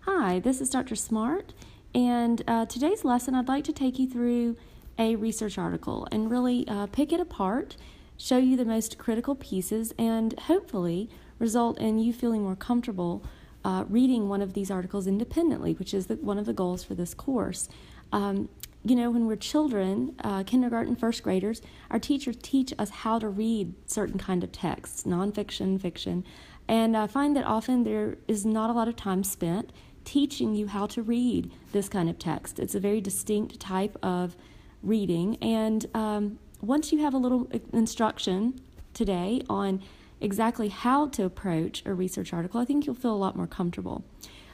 Hi, this is Dr. Smart, and today's lesson I'd like to take you through a research article and really pick it apart, show you the most critical pieces, and hopefully result in you feeling more comfortable reading one of these articles independently, which is one of the goals for this course. When we're children, kindergarten, first graders, our teachers teach us how to read certain kind of texts, nonfiction, fiction, and I find that often there is not a lot of time spent teaching you how to read this kind of text. It's a very distinct type of reading, and once you have a little instruction today on exactly how to approach a research article, I think you'll feel a lot more comfortable.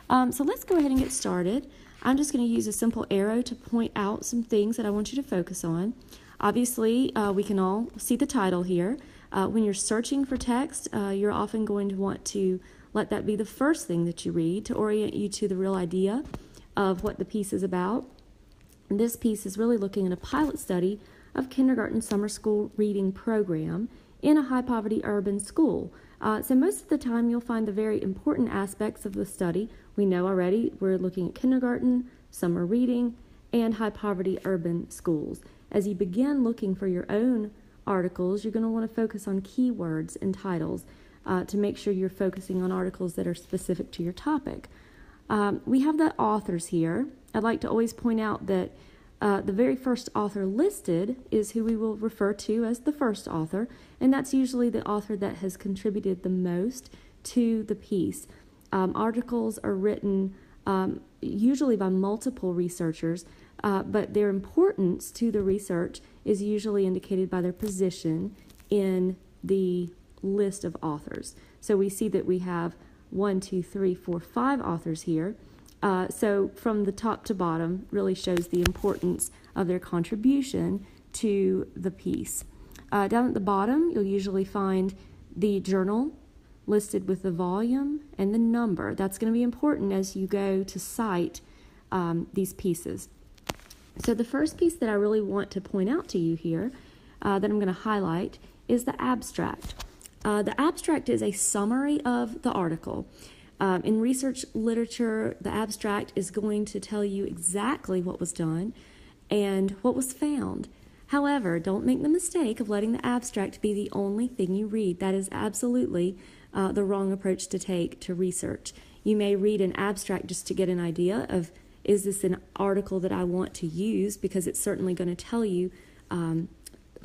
So let's go ahead and get started. I'm just going to use a simple arrow to point out some things that I want you to focus on. Obviously, we can all see the title here. When you're searching for text, you're often going to want to let that be the first thing that you read to orient you to the real idea of what the piece is about. And this piece is really looking at a pilot study of kindergarten summer school reading program in a high-poverty urban school. So most of the time you'll find the very important aspects of the study. We know already we're looking at kindergarten, summer reading, and high-poverty urban schools. As you begin looking for your own articles, you're going to want to focus on keywords and titles to make sure you're focusing on articles that are specific to your topic. We have the authors here. I'd like to always point out that the very first author listed is who we will refer to as the first author, and that's usually the author that has contributed the most to the piece. Articles are written usually by multiple researchers, but their importance to the research is usually indicated by their position in the list of authors. So we see that we have 5 authors here. So from the top to bottom really shows the importance of their contribution to the piece. Down at the bottom, you'll usually find the journal listed with the volume and the number. That's going to be important as you go to cite these pieces. So the first piece that I really want to point out to you here that I'm going to highlight is the abstract. The abstract is a summary of the article. In research literature, the abstract is going to tell you exactly what was done and what was found. However, don't make the mistake of letting the abstract be the only thing you read. That is absolutely the wrong approach to take to research. You may read an abstract just to get an idea of, is this an article that I want to use, because it's certainly going to tell you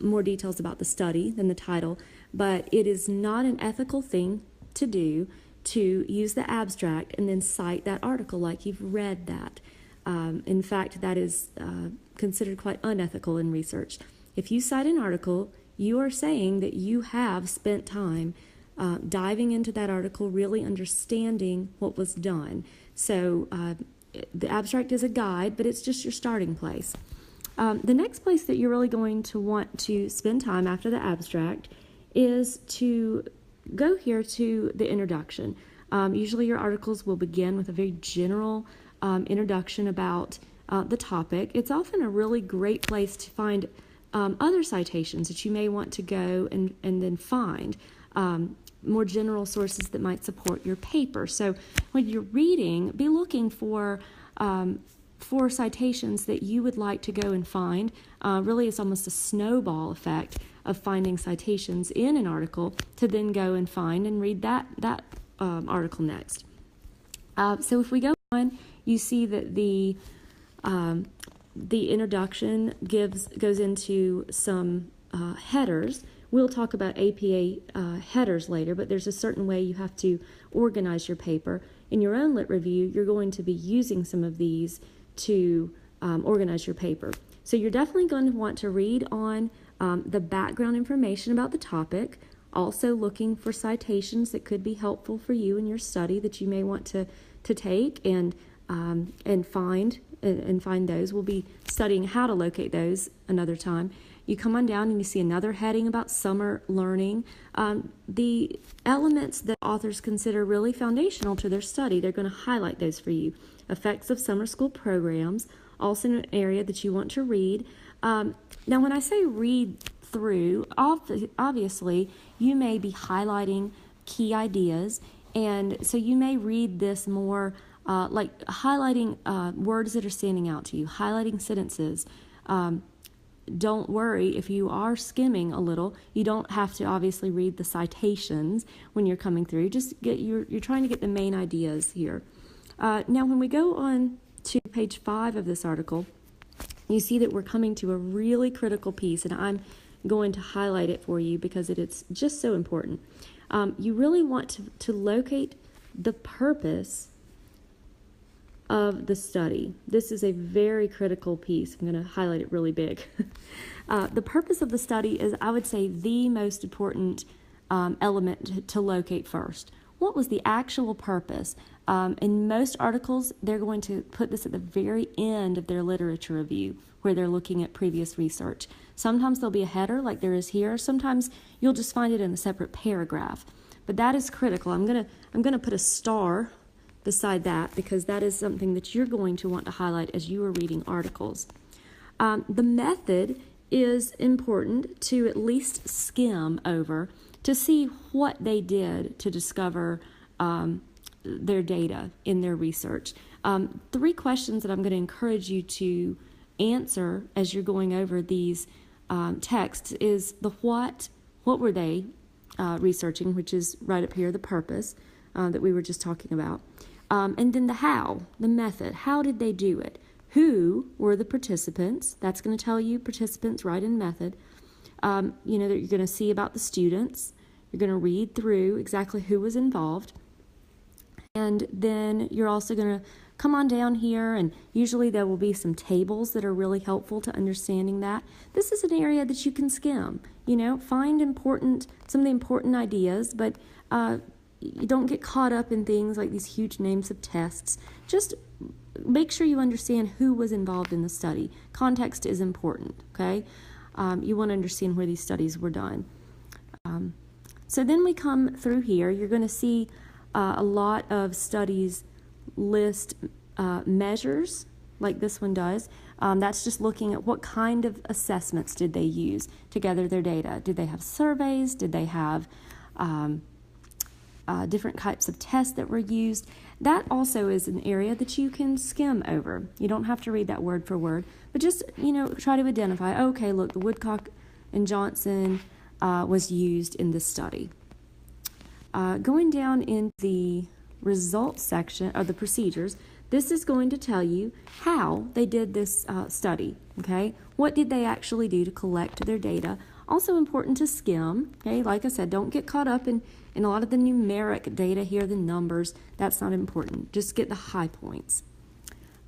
more details about the study than the title, but it is not an ethical thing to do to use the abstract and then cite that article like you've read that. In fact, that is considered quite unethical in research. If you cite an article, you are saying that you have spent time diving into that article, really understanding what was done. So the abstract is a guide, but it's just your starting place. The next place that you're really going to want to spend time after the abstract is to go here to the introduction. Usually your articles will begin with a very general introduction about the topic. It's often a really great place to find other citations that you may want to go and then find more general sources that might support your paper. So when you're reading, be looking for citations that you would like to go and find. Really, it's almost a snowball effect of finding citations in an article to then go and find and read that article next. So if we go on, you see that the introduction goes into some headers. We'll talk about APA headers later, but there's a certain way you have to organize your paper. In your own lit review, you're going to be using some of these to organize your paper. So you're definitely going to want to read on the background information about the topic, also looking for citations that could be helpful for you in your study that you may want to take and find those. We'll be studying how to locate those another time. You come on down and you see another heading about summer learning. The elements that authors consider really foundational to their study, they're going to highlight those for you. Effects of summer school programs, also an area that you want to read. Now, when I say read through, obviously, you may be highlighting key ideas, and so you may read this more like highlighting words that are standing out to you, highlighting sentences. Don't worry if you are skimming a little. You don't have to obviously read the citations when you're coming through. Just you're trying to get the main ideas here. Now, when we go on to page 5 of this article, you see that we're coming to a really critical piece, and I'm going to highlight it for you because it's just so important. You really want to locate the purpose of the study. This is a very critical piece. I'm going to highlight it really big. The purpose of the study is, I would say, the most important element to locate first. What was the actual purpose? In most articles, they're going to put this at the very end of their literature review, where they're looking at previous research. Sometimes there'll be a header like there is here. Sometimes you'll just find it in a separate paragraph. But that is critical. I'm gonna put a star beside that because that is something that you're going to want to highlight as you are reading articles. The method is important to at least skim over to see what they did to discover their data in their research. 3 questions that I'm going to encourage you to answer as you're going over these texts is the what were they researching, which is right up here, the purpose that we were just talking about. And then the how, the method. How did they do it? Who were the participants? That's going to tell you participants right in method. That you're going to see about the students. You're going to read through exactly who was involved. And then you're also going to come on down here, and usually there will be some tables that are really helpful to understanding that. This is an area that you can skim. Find some of the important ideas, but you don't get caught up in things like these huge names of tests. Just make sure you understand who was involved in the study. Context is important, okay? You want to understand where these studies were done. So then we come through here. You're going to see a lot of studies list measures like this one does. That's just looking at what kind of assessments did they use to gather their data. Did they have surveys? Did they have different types of tests that were used? That also is an area that you can skim over. You don't have to read that word for word, but just, try to identify, okay, look, the Woodcock and Johnson was used in this study. Going down in the results section, or the procedures, this is going to tell you how they did this study, okay? What did they actually do to collect their data? Also important to skim, okay? Like I said, don't get caught up in a lot of the numeric data here, the numbers. That's not important. Just get the high points.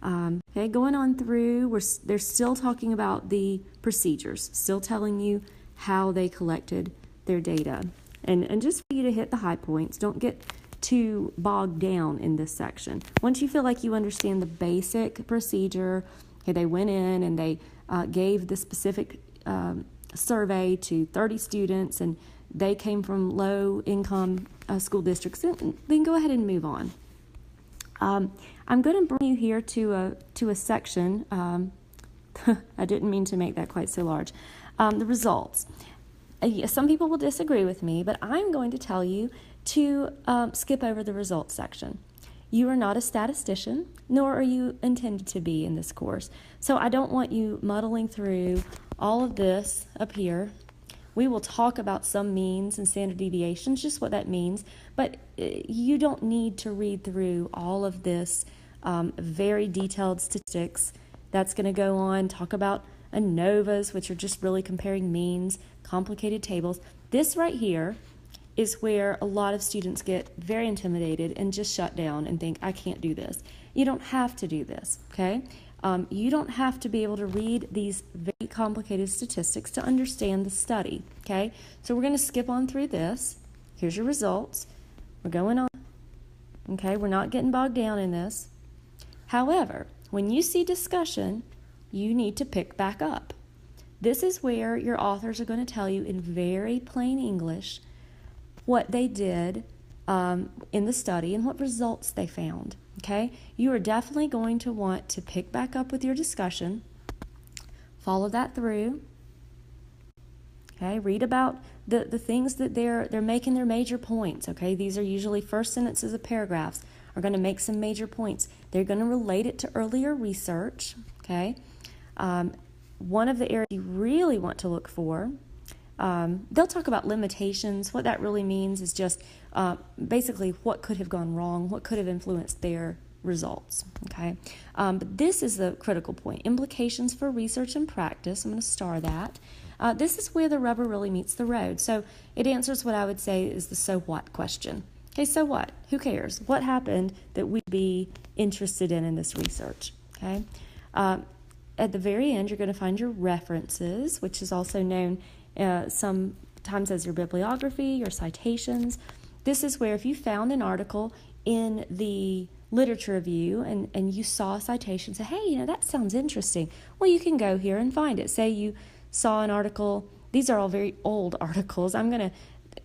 Okay, going on through, they're still talking about the procedures, still telling you how they collected their data. And just for you to hit the high points, don't get too bogged down in this section. Once you feel like you understand the basic procedure, okay, they went in and they gave the specific survey to 30 students, and they came from low-income school districts, then go ahead and move on. I'm going to bring you here to a section. I didn't mean to make that quite so large. The results. Some people will disagree with me, but I'm going to tell you to skip over the results section. You are not a statistician, nor are you intended to be in this course. So I don't want you muddling through all of this up here. We will talk about some means and standard deviations, just what that means, but you don't need to read through all of this very detailed statistics. That's going to go on, talk about ANOVAs, which are just really comparing means, complicated tables. This right here is where a lot of students get very intimidated and just shut down and think, I can't do this. You don't have to do this, okay? You don't have to be able to read these very complicated statistics to understand the study, okay? So we're going to skip on through this. Here's your results. We're going on, okay? We're not getting bogged down in this. However, when you see discussion, you need to pick back up. This is where your authors are going to tell you in very plain English what they did in the study and what results they found, okay? You are definitely going to want to pick back up with your discussion, follow that through, okay? Read about the things that they're making their major points, okay? These are usually first sentences of paragraphs. are going to make some major points. They're going to relate it to earlier research, okay? One of the areas you really want to look for, they'll talk about limitations. What that really means is just basically what could have gone wrong, what could have influenced their results, okay? But this is the critical point. Implications for research and practice. I'm going to star that. This is where the rubber really meets the road. So it answers what I would say is the so what question. Okay, so what? Who cares? What happened that we'd be interested in this research? Okay. At the very end, you're going to find your references, which is also known sometimes as your bibliography, your citations. This is where if you found an article in the literature review and you saw a citation, say, hey, that sounds interesting. Well, you can go here and find it. Say you saw an article. These are all very old articles. I'm going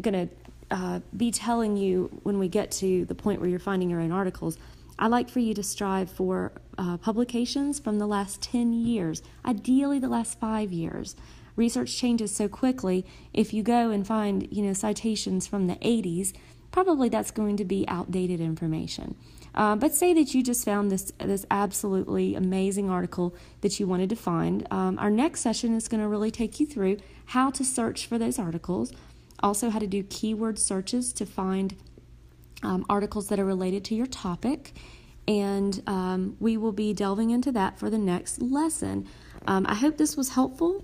to be telling you when we get to the point where you're finding your own articles. I like for you to strive for publications from the last 10 years, ideally the last 5 years. Research changes so quickly. If you go and find, citations from the 80s, probably that's going to be outdated information. But say that you just found this absolutely amazing article that you wanted to find. Our next session is going to really take you through how to search for those articles, also how to do keyword searches to find articles that are related to your topic, and we will be delving into that for the next lesson. I hope this was helpful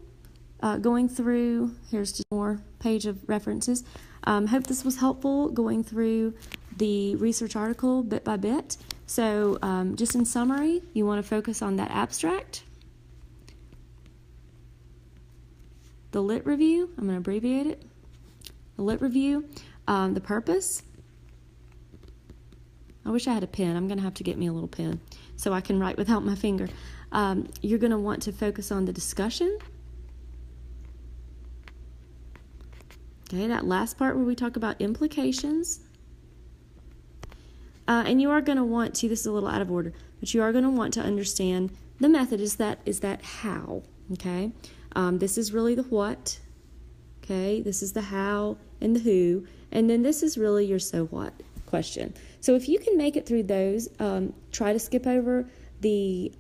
going through, here's just more page of references. Hope this was helpful going through the research article bit by bit. So just in summary, you want to focus on that abstract, the lit review, I'm going to abbreviate it, the lit review, the purpose. I wish I had a pen. I'm going to have to get me a little pen so I can write without my finger. You're going to want to focus on the discussion. Okay, that last part where we talk about implications. And you are going to want to, this is a little out of order, but you are going to want to understand the method is that how, okay? This is really the what, okay? This is the how and the who, and then this is really your so what question. So if you can make it through those, try to skip over the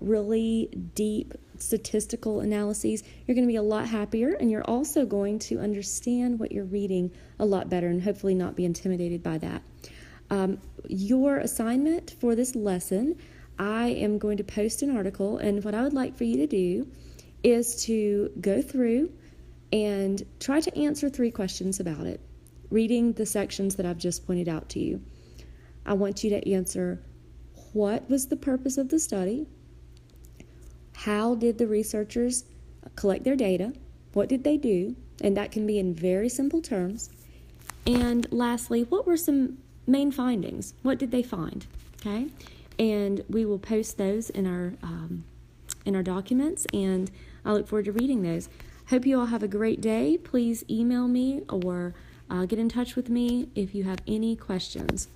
really deep statistical analyses. You're going to be a lot happier, and you're also going to understand what you're reading a lot better and hopefully not be intimidated by that. Your assignment for this lesson, I am going to post an article, and what I would like for you to do is to go through and try to answer 3 questions about it, reading the sections that I've just pointed out to you. I want you to answer, what was the purpose of the study? How did the researchers collect their data? What did they do? And that can be in very simple terms. And lastly, what were some main findings? What did they find? Okay, and we will post those in our documents, and I look forward to reading those. Hope you all have a great day. Please email me or get in touch with me if you have any questions.